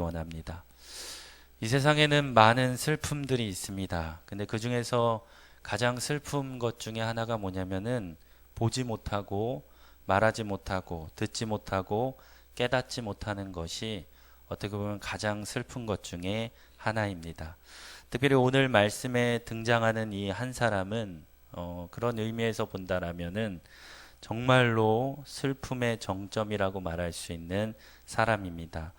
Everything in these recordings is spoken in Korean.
원합니다. 이 세상에는 많은 슬픔들이 있습니다. 근데 그 중에서 가장 슬픈 것 중에 하나가 뭐냐면은 보지 못하고 말하지 못하고 듣지 못하고 깨닫지 못하는 것이 어떻게 보면 가장 슬픈 것 중에 하나입니다. 특별히 오늘 말씀에 등장하는 이 한 사람은 그런 의미에서 본다라면은 정말로 슬픔의 정점이라고 말할 수 있는 사람입니다.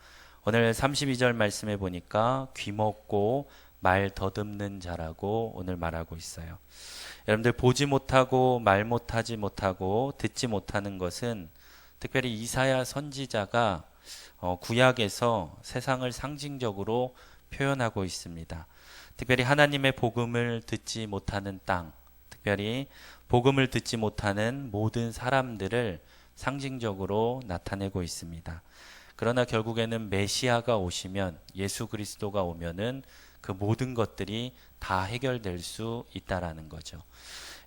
오늘 32절 말씀에 보니까 귀먹고 말 더듬는 자라고 오늘 말하고 있어요. 여러분들 보지 못하고 말 못하지 못하고 듣지 못하는 것은 특별히 이사야 선지자가 구약에서 세상을 상징적으로 표현하고 있습니다. 특별히 하나님의 복음을 듣지 못하는 땅, 특별히 복음을 듣지 못하는 모든 사람들을 상징적으로 나타내고 있습니다. 그러나 결국에는 메시아가 오시면, 예수 그리스도가 오면은 그 모든 것들이 다 해결될 수 있다라는 거죠.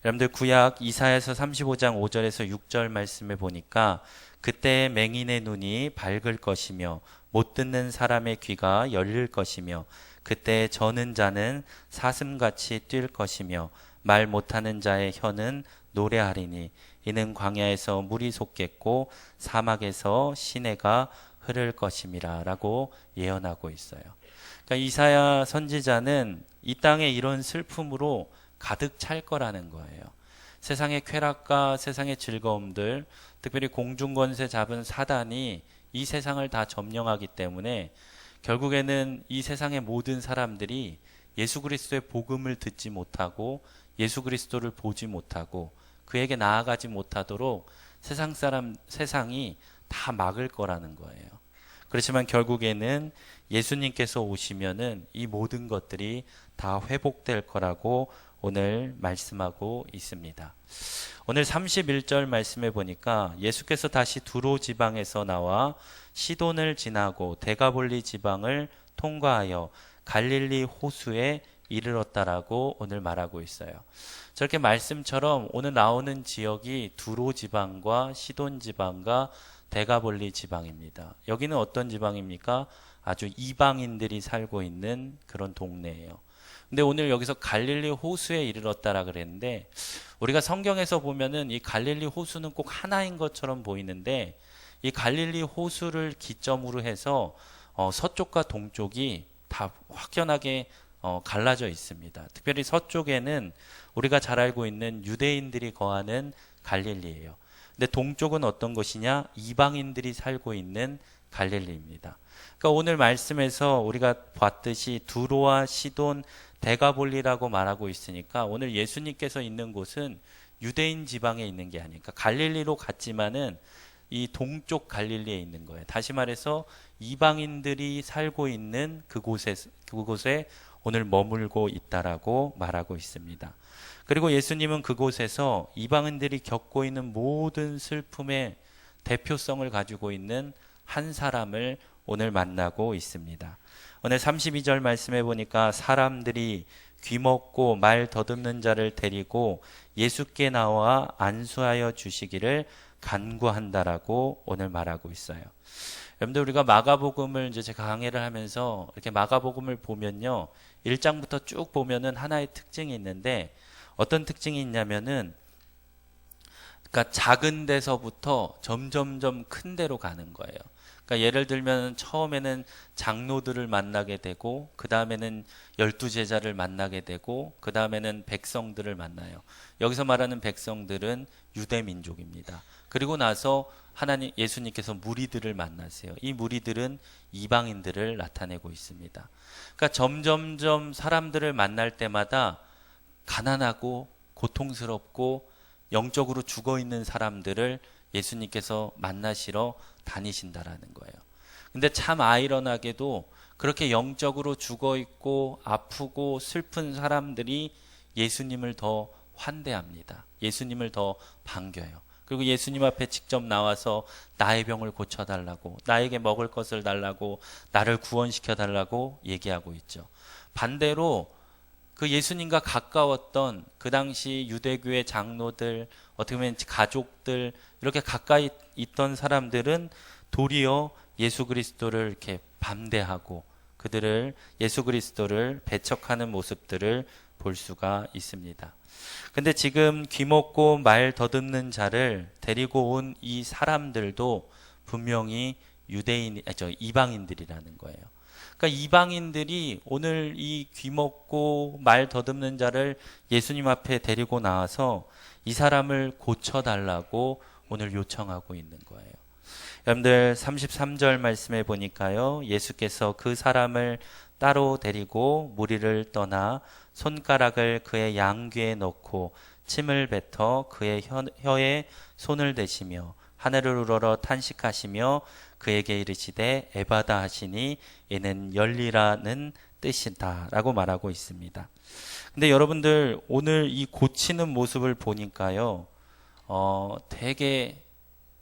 여러분들 구약 이사야서 35장 5절에서 6절 말씀에 보니까 그때 맹인의 눈이 밝을 것이며 못 듣는 사람의 귀가 열릴 것이며 그때 저는 자는 사슴같이 뛸 것이며 말 못하는 자의 혀는 노래하리니 이는 광야에서 물이 솟겠고 사막에서 시내가 흐를 것임이라 라고 예언하고 있어요. 그러니까 이사야 선지자는 이 땅에 이런 슬픔으로 가득 찰 거라는 거예요. 세상의 쾌락과 세상의 즐거움들, 특별히 공중권세 잡은 사단이 이 세상을 다 점령하기 때문에 결국에는 이 세상의 모든 사람들이 예수 그리스도의 복음을 듣지 못하고 예수 그리스도를 보지 못하고 그에게 나아가지 못하도록 세상이 다 막을 거라는 거예요. 그렇지만 결국에는 예수님께서 오시면은 이 모든 것들이 다 회복될 거라고 오늘 말씀하고 있습니다. 오늘 31절 말씀에 보니까 예수께서 다시 두로 지방에서 나와 시돈을 지나고 데가볼리 지방을 통과하여 갈릴리 호수에 이르렀다라고 오늘 말하고 있어요. 저렇게 말씀처럼 오늘 나오는 지역이 두로 지방과 시돈 지방과 데가볼리 지방입니다. 여기는 어떤 지방입니까? 아주 이방인들이 살고 있는 그런 동네예요. 근데 오늘 여기서 갈릴리 호수에 이르렀다라 그랬는데 우리가 성경에서 보면은 이 갈릴리 호수는 꼭 하나인 것처럼 보이는데 이 갈릴리 호수를 기점으로 해서 서쪽과 동쪽이 다 확연하게 갈라져 있습니다. 특별히 서쪽에는 우리가 잘 알고 있는 유대인들이 거하는 갈릴리예요. 근데 동쪽은 어떤 것이냐? 이방인들이 살고 있는 갈릴리입니다. 그러니까 오늘 말씀에서 우리가 봤듯이 두로와 시돈, 데가볼리라고 말하고 있으니까 오늘 예수님께서 있는 곳은 유대인 지방에 있는 게 아니니까 갈릴리로 갔지만은 이 동쪽 갈릴리에 있는 거예요. 다시 말해서 이방인들이 살고 있는 그곳에 오늘 머물고 있다라고 말하고 있습니다. 그리고 예수님은 그곳에서 이방인들이 겪고 있는 모든 슬픔의 대표성을 가지고 있는 한 사람을 오늘 만나고 있습니다. 오늘 32절 말씀해 보니까 사람들이 귀먹고 말 더듬는 자를 데리고 예수께 나와 안수하여 주시기를 간구한다라고 오늘 말하고 있어요. 여러분들 우리가 마가복음을 이제 제가 강해를 하면서 이렇게 마가복음을 보면요. 1장부터 쭉 보면은 하나의 특징이 있는데 어떤 특징이 있냐면은 그러니까 작은 데서부터 점점점 큰 데로 가는 거예요. 그러니까 예를 들면 처음에는 장로들을 만나게 되고 그 다음에는 12제자를 만나게 되고 그 다음에는 백성들을 만나요. 여기서 말하는 백성들은 유대 민족입니다. 그리고 나서 예수님께서 무리들을 만나세요. 이 무리들은 이방인들을 나타내고 있습니다. 그러니까 점점점 사람들을 만날 때마다 가난하고 고통스럽고 영적으로 죽어있는 사람들을 예수님께서 만나시러 다니신다라는 거예요. 근데 참 아이러나게도 그렇게 영적으로 죽어있고 아프고 슬픈 사람들이 예수님을 더 환대합니다. 예수님을 더 반겨요. 그리고 예수님 앞에 직접 나와서 나의 병을 고쳐달라고, 나에게 먹을 것을 달라고, 나를 구원시켜달라고 얘기하고 있죠. 반대로 그 예수님과 가까웠던 그 당시 유대교의 장로들, 어떻게 보면 가족들, 이렇게 가까이 있던 사람들은 도리어 예수 그리스도를 이렇게 담대하고 그들을 예수 그리스도를 배척하는 모습들을 볼 수가 있습니다. 근데 지금 귀먹고 말 더듬는 자를 데리고 온 이 사람들도 분명히 이방인들이라는 거예요. 그러니까 이방인들이 오늘 이 귀먹고 말 더듬는 자를 예수님 앞에 데리고 나와서 이 사람을 고쳐달라고 오늘 요청하고 있는 거예요. 여러분들 33절 말씀에 보니까요, 예수께서 그 사람을 따로 데리고 무리를 떠나 손가락을 그의 양귀에 넣고 침을 뱉어 그의 혀에 손을 대시며 하늘을 우러러 탄식하시며 그에게 이르시되 에바다 하시니 이는 열리라는 뜻이다 라고 말하고 있습니다. 근데 여러분들 오늘 이 고치는 모습을 보니까요, 되게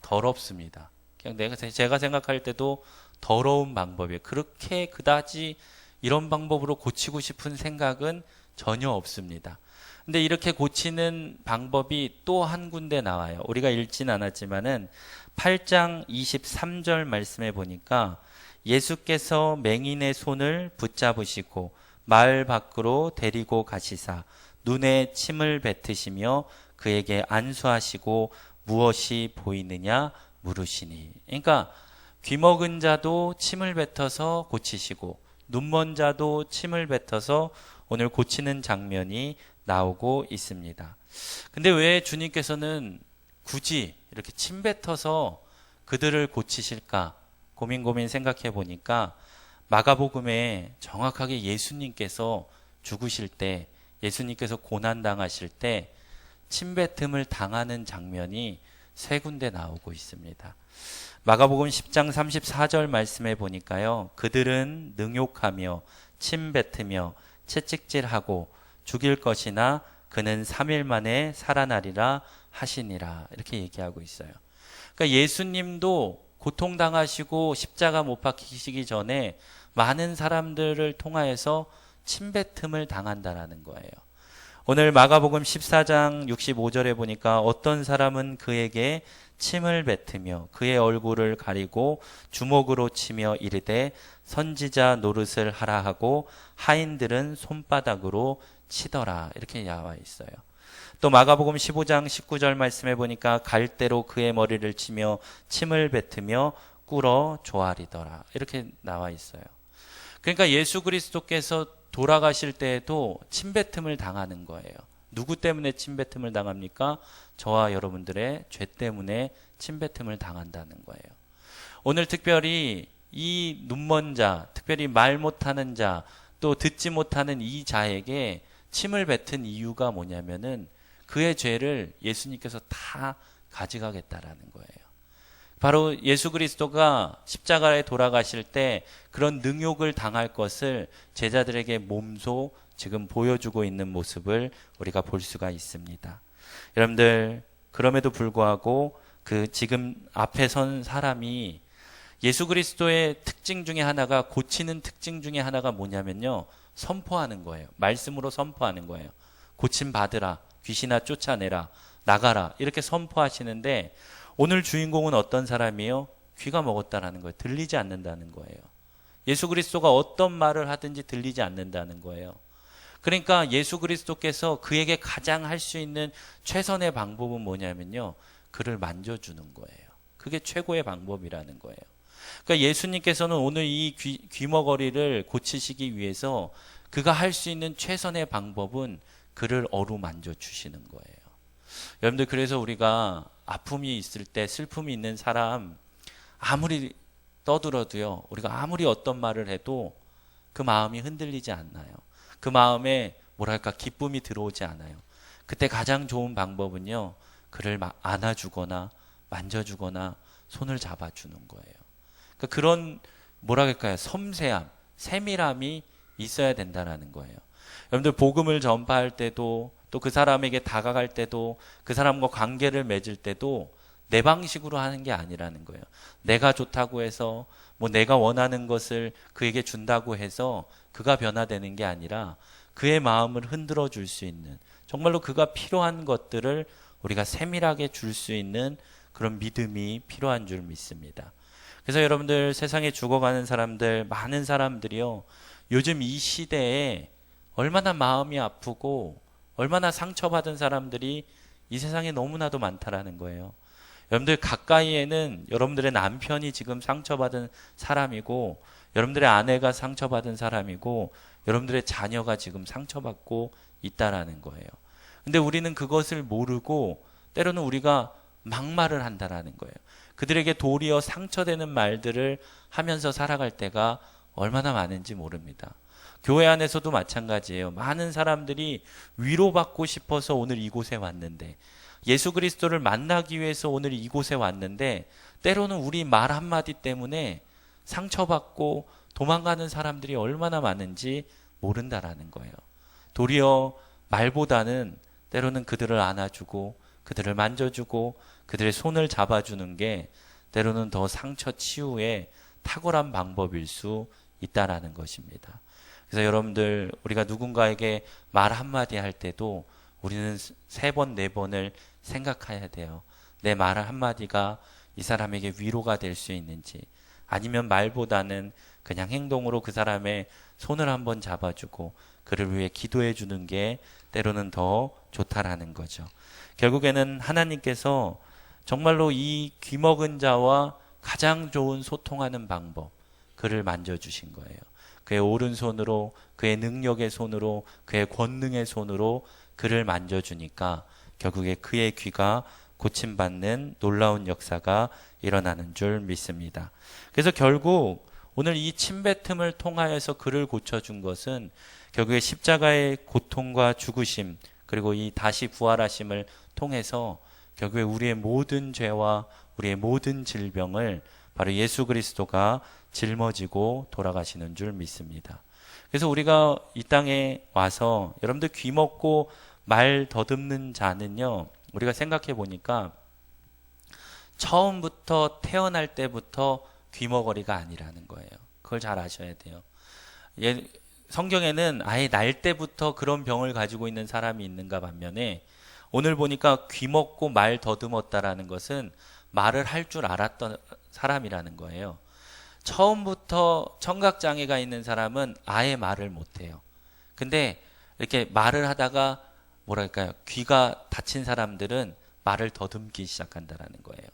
더럽습니다. 그냥 제가 생각할 때도 더러운 방법이에요. 그렇게 그다지 이런 방법으로 고치고 싶은 생각은 전혀 없습니다. 근데 이렇게 고치는 방법이 또 한 군데 나와요. 우리가 읽진 않았지만은 8장 23절 말씀에 보니까 예수께서 맹인의 손을 붙잡으시고 마을 밖으로 데리고 가시사 눈에 침을 뱉으시며 그에게 안수하시고 무엇이 보이느냐 물으시니. 그러니까 귀먹은 자도 침을 뱉어서 고치시고 눈먼 자도 침을 뱉어서 오늘 고치는 장면이 나오고 있습니다. 근데 왜 주님께서는 굳이 이렇게 침 뱉어서 그들을 고치실까 고민 생각해 보니까 마가복음에 정확하게 예수님께서 죽으실 때, 예수님께서 고난당하실 때 침뱉음을 당하는 장면이 세 군데 나오고 있습니다. 마가복음 10장 34절 말씀에 보니까요, 그들은 능욕하며 침뱉으며 채찍질하고 죽일 것이나 그는 3일 만에 살아나리라 하시니라, 이렇게 얘기하고 있어요. 그러니까 예수님도 고통당하시고 십자가 못 박히시기 전에 많은 사람들을 통하여서 침뱉음을 당한다라는 거예요. 오늘 마가복음 14장 65절에 보니까 어떤 사람은 그에게 침을 뱉으며 그의 얼굴을 가리고 주먹으로 치며 이르되 선지자 노릇을 하라 하고 하인들은 손바닥으로 치더라, 이렇게 나와 있어요. 또 마가복음 15장 19절 말씀에 보니까 갈대로 그의 머리를 치며 침을 뱉으며 꿇어 조아리더라, 이렇게 나와 있어요. 그러니까 예수 그리스도께서 돌아가실 때에도 침뱉음을 당하는 거예요. 누구 때문에 침뱉음을 당합니까? 저와 여러분들의 죄 때문에 침뱉음을 당한다는 거예요. 오늘 특별히 이 눈먼 자, 특별히 말 못하는 자, 또 듣지 못하는 이 자에게 침을 뱉은 이유가 뭐냐면은 그의 죄를 예수님께서 다 가져가겠다라는 거예요. 바로 예수 그리스도가 십자가에 돌아가실 때 그런 능욕을 당할 것을 제자들에게 몸소 지금 보여주고 있는 모습을 우리가 볼 수가 있습니다. 여러분들, 그럼에도 불구하고 그 지금 앞에 선 사람이 예수 그리스도의 특징 중에 하나가, 고치는 특징 중에 하나가 뭐냐면요, 선포하는 거예요. 말씀으로 선포하는 거예요. 고침 받으라, 귀신아 쫓아내라, 나가라, 이렇게 선포하시는데 오늘 주인공은 어떤 사람이에요? 귀가 먹었다라는 거예요. 들리지 않는다는 거예요. 예수 그리스도가 어떤 말을 하든지 들리지 않는다는 거예요. 그러니까 예수 그리스도께서 그에게 가장 할 수 있는 최선의 방법은 뭐냐면요, 그를 만져주는 거예요. 그게 최고의 방법이라는 거예요. 그러니까 예수님께서는 오늘 이 귀머거리를 고치시기 위해서 그가 할 수 있는 최선의 방법은 그를 어루만져 주시는 거예요. 여러분들, 그래서 우리가 아픔이 있을 때, 슬픔이 있는 사람 아무리 떠들어도요, 우리가 아무리 어떤 말을 해도 그 마음이 흔들리지 않나요? 그 마음에 뭐랄까 기쁨이 들어오지 않아요. 그때 가장 좋은 방법은요, 그를 안아주거나 만져주거나 손을 잡아주는 거예요. 그러니까 그런 뭐랄까요, 섬세함, 세밀함이 있어야 된다는 거예요. 여러분들, 복음을 전파할 때도, 또 그 사람에게 다가갈 때도, 그 사람과 관계를 맺을 때도 내 방식으로 하는 게 아니라는 거예요. 내가 좋다고 해서, 뭐 내가 원하는 것을 그에게 준다고 해서 그가 변화되는 게 아니라 그의 마음을 흔들어 줄 수 있는, 정말로 그가 필요한 것들을 우리가 세밀하게 줄 수 있는 그런 믿음이 필요한 줄 믿습니다. 그래서 여러분들 세상에 죽어가는 사람들, 많은 사람들이요, 요즘 이 시대에 얼마나 마음이 아프고 얼마나 상처받은 사람들이 이 세상에 너무나도 많다라는 거예요. 여러분들 가까이에는 여러분들의 남편이 지금 상처받은 사람이고, 여러분들의 아내가 상처받은 사람이고, 여러분들의 자녀가 지금 상처받고 있다라는 거예요. 근데 우리는 그것을 모르고 때로는 우리가 막말을 한다라는 거예요. 그들에게 도리어 상처되는 말들을 하면서 살아갈 때가 얼마나 많은지 모릅니다. 교회 안에서도 마찬가지예요. 많은 사람들이 위로받고 싶어서 오늘 이곳에 왔는데, 예수 그리스도를 만나기 위해서 오늘 이곳에 왔는데, 때로는 우리 말 한마디 때문에 상처받고 도망가는 사람들이 얼마나 많은지 모른다라는 거예요. 도리어 말보다는 때로는 그들을 안아주고 그들을 만져주고 그들의 손을 잡아주는 게 때로는 더 상처 치유의 탁월한 방법일 수 있다라는 것입니다. 그래서 여러분들, 우리가 누군가에게 말 한마디 할 때도 우리는 3번, 4번을 생각해야 돼요. 내 말 한마디가 이 사람에게 위로가 될 수 있는지, 아니면 말보다는 그냥 행동으로 그 사람의 손을 한번 잡아주고 그를 위해 기도해 주는 게 때로는 더 좋다라는 거죠. 결국에는 하나님께서 정말로 이 귀먹은 자와 가장 좋은 소통하는 방법, 그를 만져주신 거예요. 그의 오른손으로, 그의 능력의 손으로, 그의 권능의 손으로 그를 만져주니까 결국에 그의 귀가 고침받는 놀라운 역사가 일어나는 줄 믿습니다. 그래서 결국 오늘 이 침뱉음을 통하여서 그를 고쳐준 것은 결국에 십자가의 고통과 죽으심, 그리고 이 다시 부활하심을 통해서 결국에 우리의 모든 죄와 우리의 모든 질병을 바로 예수 그리스도가 짊어지고 돌아가시는 줄 믿습니다. 그래서 우리가 이 땅에 와서 여러분들 귀먹고 말 더듬는 자는요, 우리가 생각해 보니까 처음부터 태어날 때부터 귀머거리가 아니라는 거예요. 그걸 잘 아셔야 돼요. 성경에는 아예 날 때부터 그런 병을 가지고 있는 사람이 있는가 반면에, 오늘 보니까 귀먹고 말 더듬었다라는 것은 말을 할 줄 알았던 사람이라는 거예요. 처음부터 청각장애가 있는 사람은 아예 말을 못해요. 근데 이렇게 말을 하다가 뭐랄까요, 귀가 다친 사람들은 말을 더듬기 시작한다라는 거예요.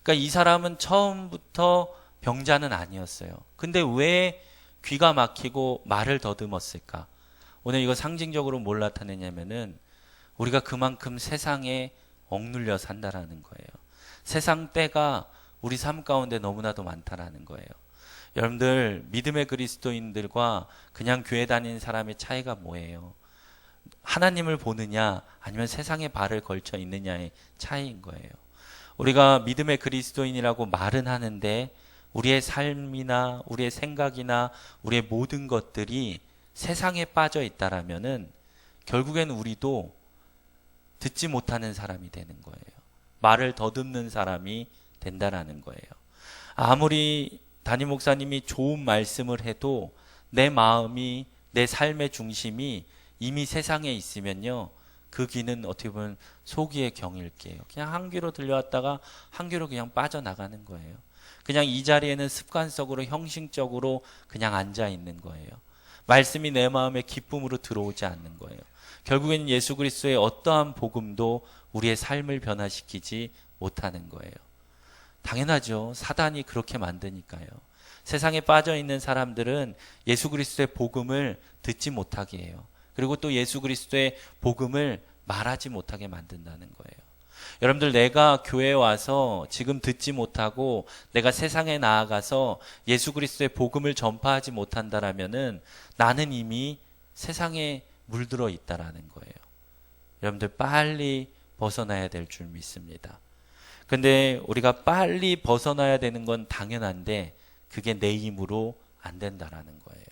그러니까 이 사람은 처음부터 병자는 아니었어요. 근데 왜 귀가 막히고 말을 더듬었을까? 오늘 이거 상징적으로 뭘 나타내냐면은 우리가 그만큼 세상에 억눌려 산다라는 거예요. 세상 때가 우리 삶 가운데 너무나도 많다라는 거예요. 여러분들, 믿음의 그리스도인들과 그냥 교회 다니는 사람의 차이가 뭐예요? 하나님을 보느냐 아니면 세상에 발을 걸쳐 있느냐의 차이인 거예요. 우리가 믿음의 그리스도인이라고 말은 하는데 우리의 삶이나 우리의 생각이나 우리의 모든 것들이 세상에 빠져 있다라면은 결국엔 우리도 듣지 못하는 사람이 되는 거예요. 말을 더듬는 사람이 된다라는 거예요. 아무리 담임 목사님이 좋은 말씀을 해도 내 마음이, 내 삶의 중심이 이미 세상에 있으면요, 그 귀는 어떻게 보면 소귀의 경일게요. 그냥 한 귀로 들려왔다가 한 귀로 그냥 빠져나가는 거예요. 그냥 이 자리에는 습관적으로, 형식적으로 그냥 앉아 있는 거예요. 말씀이 내 마음에 기쁨으로 들어오지 않는 거예요. 결국엔 예수 그리스도의 어떠한 복음도 우리의 삶을 변화시키지 못하는 거예요. 당연하죠. 사단이 그렇게 만드니까요. 세상에 빠져 있는 사람들은 예수 그리스도의 복음을 듣지 못하게 해요. 그리고 또 예수 그리스도의 복음을 말하지 못하게 만든다는 거예요. 여러분들, 내가 교회에 와서 지금 듣지 못하고 내가 세상에 나아가서 예수 그리스도의 복음을 전파하지 못한다라면은 나는 이미 세상에 물들어 있다라는 거예요. 여러분들, 빨리 벗어나야 될 줄 믿습니다. 근데 우리가 빨리 벗어나야 되는 건 당연한데 그게 내 힘으로 안 된다라는 거예요.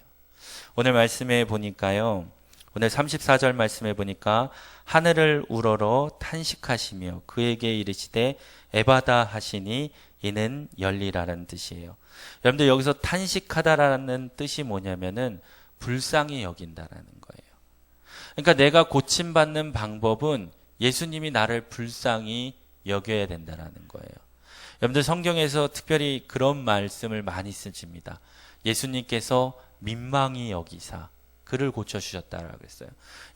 오늘 말씀에 보니까요, 오늘 34절 말씀에 보니까 하늘을 우러러 탄식하시며 그에게 이르시되 에바다 하시니 이는 열리라는 뜻이에요. 여러분들, 여기서 탄식하다라는 뜻이 뭐냐면은 불쌍히 여긴다라는 거예요. 그러니까 내가 고침받는 방법은 예수님이 나를 불쌍히 여겨야 된다라는 거예요. 여러분들 성경에서 특별히 그런 말씀을 많이 쓰십니다. 예수님께서 민망히 여기사 그를 고쳐주셨다라고 했어요.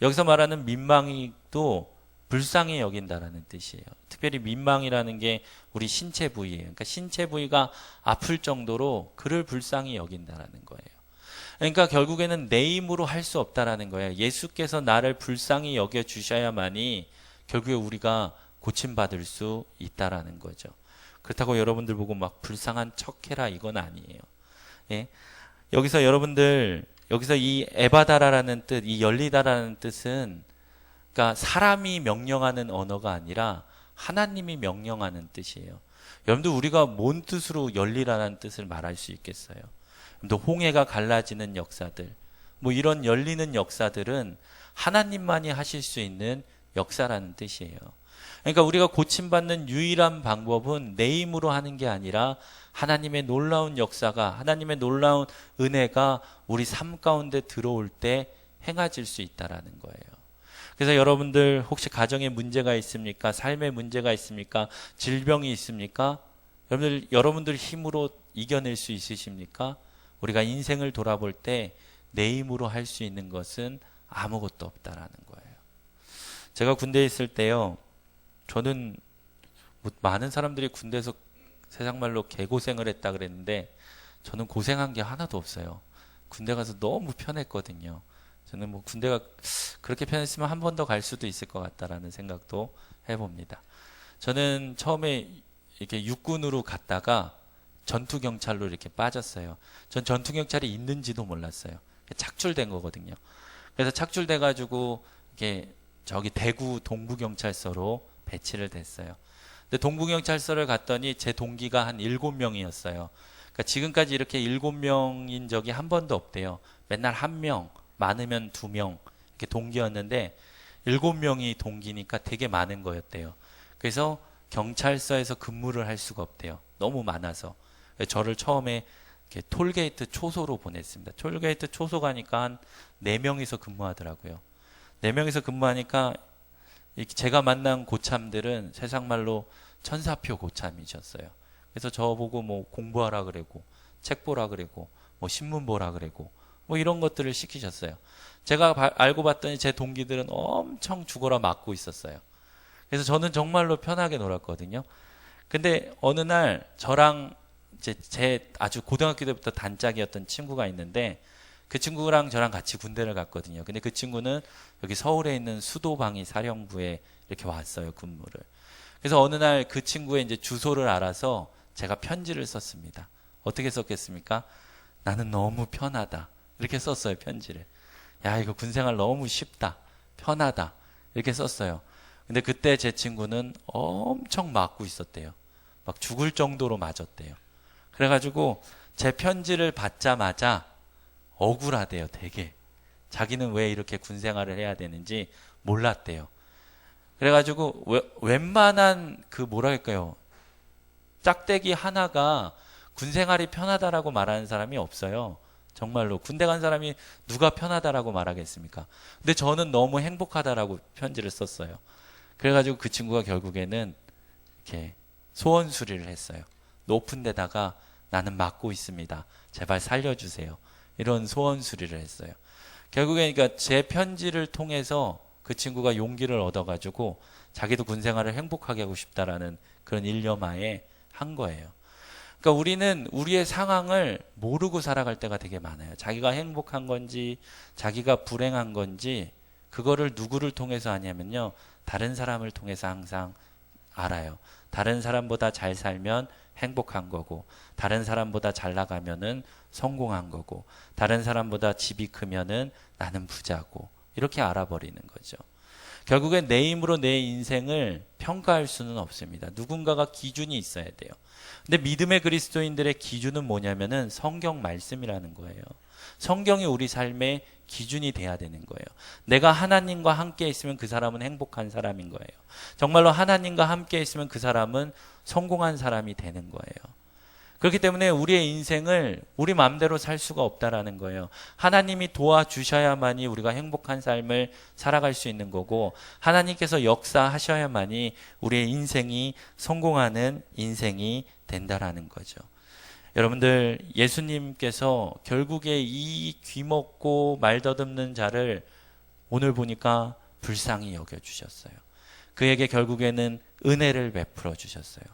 여기서 말하는 민망이도 불쌍히 여긴다라는 뜻이에요. 특별히 민망이라는 게 우리 신체 부위예요. 그러니까 신체 부위가 아플 정도로 그를 불쌍히 여긴다라는 거예요. 그러니까 결국에는 내 힘으로 할 수 없다라는 거예요. 예수께서 나를 불쌍히 여겨 주셔야만이 결국에 우리가 고침받을 수 있다라는 거죠. 그렇다고 여러분들 보고 막 불쌍한 척해라 이건 아니에요. 예? 여기서 여러분들 여기서 이 에바다라라는 뜻, 이 열리다라는 뜻은 그러니까 사람이 명령하는 언어가 아니라 하나님이 명령하는 뜻이에요. 여러분들 우리가 뭔 뜻으로 열리라는 뜻을 말할 수 있겠어요? 또 홍해가 갈라지는 역사들, 뭐 이런 열리는 역사들은 하나님만이 하실 수 있는 역사라는 뜻이에요. 그러니까 우리가 고침받는 유일한 방법은 내 힘으로 하는 게 아니라 하나님의 놀라운 역사가, 하나님의 놀라운 은혜가 우리 삶 가운데 들어올 때 행해질 수 있다라는 거예요. 그래서 여러분들 혹시 가정에 문제가 있습니까? 삶에 문제가 있습니까? 질병이 있습니까? 여러분들 힘으로 이겨낼 수 있으십니까? 우리가 인생을 돌아볼 때 내 힘으로 할 수 있는 것은 아무것도 없다라는 거예요. 제가 군대에 있을 때요, 저는 뭐 많은 사람들이 군대에서 세상 말로 개고생을 했다 그랬는데 저는 고생한 게 하나도 없어요. 군대 가서 너무 편했거든요. 저는 뭐 군대가 그렇게 편했으면 한 번 더 갈 수도 있을 것 같다라는 생각도 해봅니다. 저는 처음에 이렇게 육군으로 갔다가 전투경찰로 이렇게 빠졌어요. 전 전투경찰이 있는지도 몰랐어요. 착출된 거거든요. 그래서 착출돼가지고 이렇게 저기 대구 동부경찰서로 배치를 됐어요. 근데 동부경찰서를 갔더니 제 동기가 한 7명이었어요. 그러니까 지금까지 이렇게 7명인 적이 한 번도 없대요. 맨날 1명, 많으면 2명 이렇게 동기였는데 7명이 동기니까 되게 많은 거였대요. 그래서 경찰서에서 근무를 할 수가 없대요. 너무 많아서. 저를 처음에 이렇게 톨게이트 초소로 보냈습니다. 톨게이트 초소 가니까 한 4명이서 근무하더라고요. 4명이서 근무하니까 제가 만난 고참들은 세상 말로 천사표 고참이셨어요. 그래서 저보고 뭐 공부하라 그러고 책 보라 그러고 뭐 신문 보라 그러고 뭐 이런 것들을 시키셨어요. 제가 알고 봤더니 제 동기들은 엄청 죽어라 맞고 있었어요. 그래서 저는 정말로 편하게 놀았거든요. 근데 어느 날 저랑 제 아주 고등학교 때부터 단짝이었던 친구가 있는데 그 친구랑 저랑 같이 군대를 갔거든요. 근데 그 친구는 여기 서울에 있는 수도방위 사령부에 이렇게 왔어요, 근무를. 그래서 어느 날 그 친구의 이제 주소를 알아서 제가 편지를 썼습니다. 어떻게 썼겠습니까? 나는 너무 편하다. 이렇게 썼어요, 편지를. 야, 이거 군생활 너무 쉽다. 편하다. 이렇게 썼어요. 근데 그때 제 친구는 엄청 맞고 있었대요. 막 죽을 정도로 맞았대요. 그래가지고 제 편지를 받자마자 억울하대요, 되게. 자기는 왜 이렇게 군생활을 해야 되는지 몰랐대요. 그래가지고 웬만한 그 뭐라 할까요? 짝대기 하나가 군생활이 편하다라고 말하는 사람이 없어요. 정말로 군대 간 사람이 누가 편하다라고 말하겠습니까? 근데 저는 너무 행복하다라고 편지를 썼어요. 그래가지고 그 친구가 결국에는 이렇게 소원 수리를 했어요. 높은 데다가 나는 맞고 있습니다. 제발 살려주세요. 이런 소원 수리를 했어요. 결국에 그러니까 제 편지를 통해서 그 친구가 용기를 얻어가지고 자기도 군생활을 행복하게 하고 싶다라는 그런 일념하에 한 거예요. 그러니까 우리는 우리의 상황을 모르고 살아갈 때가 되게 많아요. 자기가 행복한 건지 자기가 불행한 건지 그거를 누구를 통해서 하냐면요, 다른 사람을 통해서 항상 알아요. 다른 사람보다 잘 살면 행복한 거고, 다른 사람보다 잘 나가면은 성공한 거고, 다른 사람보다 집이 크면은 나는 부자고, 이렇게 알아버리는 거죠. 결국엔 내 힘으로 내 인생을 평가할 수는 없습니다. 누군가가 기준이 있어야 돼요. 근데 믿음의 그리스도인들의 기준은 뭐냐면은 성경 말씀이라는 거예요. 성경이 우리 삶의 기준이 돼야 되는 거예요. 내가 하나님과 함께 있으면 그 사람은 행복한 사람인 거예요. 정말로 하나님과 함께 있으면 그 사람은 성공한 사람이 되는 거예요. 그렇기 때문에 우리의 인생을 우리 마음대로 살 수가 없다라는 거예요. 하나님이 도와주셔야만이 우리가 행복한 삶을 살아갈 수 있는 거고, 하나님께서 역사하셔야만이 우리의 인생이 성공하는 인생이 된다라는 거죠. 여러분들, 예수님께서 결국에 이 귀먹고 말 더듬는 자를 오늘 보니까 불쌍히 여겨주셨어요. 그에게 결국에는 은혜를 베풀어 주셨어요.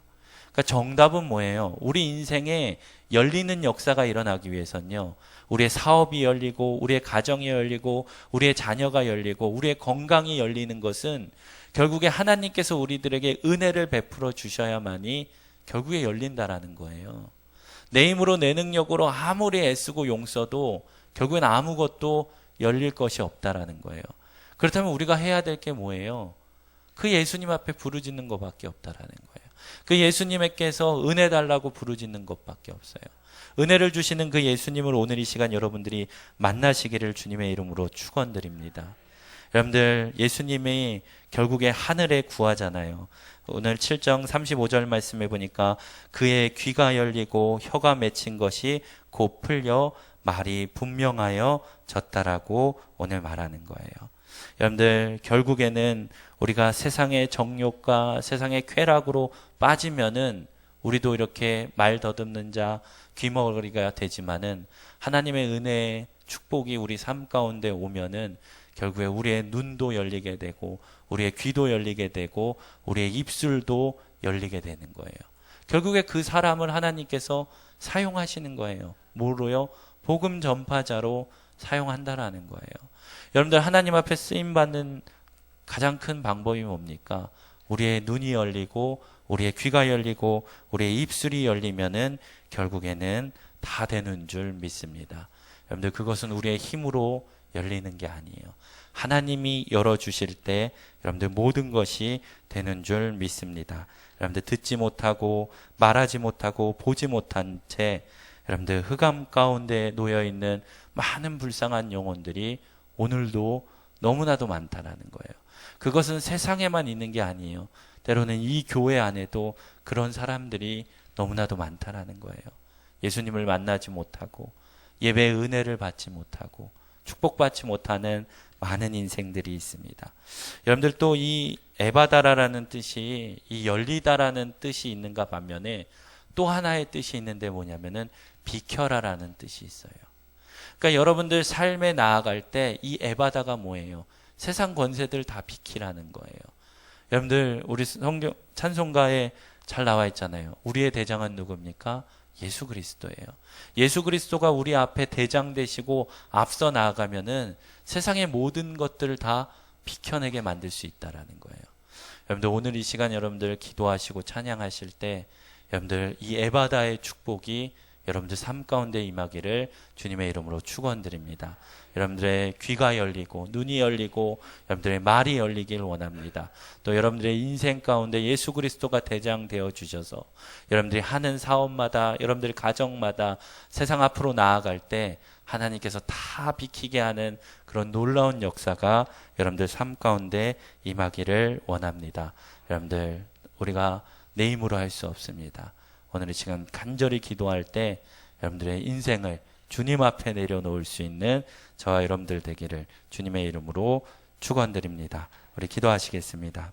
그러니까 정답은 뭐예요? 우리 인생에 열리는 역사가 일어나기 위해서는요, 우리의 사업이 열리고, 우리의 가정이 열리고, 우리의 자녀가 열리고, 우리의 건강이 열리는 것은 결국에 하나님께서 우리들에게 은혜를 베풀어 주셔야만이 결국에 열린다라는 거예요. 내 힘으로 내 능력으로 아무리 애쓰고 용써도 결국엔 아무것도 열릴 것이 없다라는 거예요. 그렇다면 우리가 해야 될 게 뭐예요? 그 예수님 앞에 부르짖는 것밖에 없다라는 거예요. 그 예수님께서 은혜 달라고 부르짖는 것밖에 없어요. 은혜를 주시는 그 예수님을 오늘 이 시간 여러분들이 만나시기를 주님의 이름으로 축원드립니다. 여러분들, 예수님이 결국에 하늘에 구하잖아요. 오늘 7장 35절 말씀해 보니까 그의 귀가 열리고 혀가 맺힌 것이 곧 풀려 말이 분명하여 졌다라고 오늘 말하는 거예요. 여러분들, 결국에는 우리가 세상의 정욕과 세상의 쾌락으로 빠지면은 우리도 이렇게 말 더듬는 자, 귀머거리가 되지만은 하나님의 은혜의 축복이 우리 삶 가운데 오면은 결국에 우리의 눈도 열리게 되고, 우리의 귀도 열리게 되고, 우리의 입술도 열리게 되는 거예요. 결국에 그 사람을 하나님께서 사용하시는 거예요. 뭐로요? 복음 전파자로 사용한다라는 거예요. 여러분들, 하나님 앞에 쓰임받는 가장 큰 방법이 뭡니까? 우리의 눈이 열리고, 우리의 귀가 열리고, 우리의 입술이 열리면은 결국에는 다 되는 줄 믿습니다. 여러분들, 그것은 우리의 힘으로 열리는 게 아니에요. 하나님이 열어주실 때 여러분들 모든 것이 되는 줄 믿습니다. 여러분들, 듣지 못하고 말하지 못하고 보지 못한 채 여러분들 흑암 가운데 놓여있는 많은 불쌍한 영혼들이 오늘도 너무나도 많다라는 거예요. 그것은 세상에만 있는 게 아니에요. 때로는 이 교회 안에도 그런 사람들이 너무나도 많다라는 거예요. 예수님을 만나지 못하고 예배의 은혜를 받지 못하고 축복받지 못하는 많은 인생들이 있습니다. 여러분들, 또 이 에바다라라는 뜻이, 이 열리다라는 뜻이 있는가 반면에 또 하나의 뜻이 있는데 뭐냐면은 비켜라라는 뜻이 있어요. 그러니까 여러분들 삶에 나아갈 때 이 에바다가 뭐예요? 세상 권세들 다 비키라는 거예요. 여러분들, 우리 성경 찬송가에 잘 나와 있잖아요. 우리의 대장은 누굽니까? 예수 그리스도예요. 예수 그리스도가 우리 앞에 대장 되시고 앞서 나아가면은 세상의 모든 것들을 다 비켜내게 만들 수 있다라는 거예요. 여러분들, 오늘 이 시간 여러분들 기도하시고 찬양하실 때 여러분들 이 에바다의 축복이 여러분들 삶 가운데 임하기를 주님의 이름으로 축원드립니다. 여러분들의 귀가 열리고 눈이 열리고 여러분들의 말이 열리길 원합니다. 또 여러분들의 인생 가운데 예수 그리스도가 대장 되어 주셔서 여러분들이 하는 사업마다, 여러분들 가정마다 세상 앞으로 나아갈 때 하나님께서 다 비키게 하는 그런 놀라운 역사가 여러분들 삶 가운데 임하기를 원합니다. 여러분들, 우리가 내 힘으로 할 수 없습니다. 오늘 이 시간 간절히 기도할 때 여러분들의 인생을 주님 앞에 내려놓을 수 있는 저와 여러분들 되기를 주님의 이름으로 축원드립니다. 우리 기도하시겠습니다.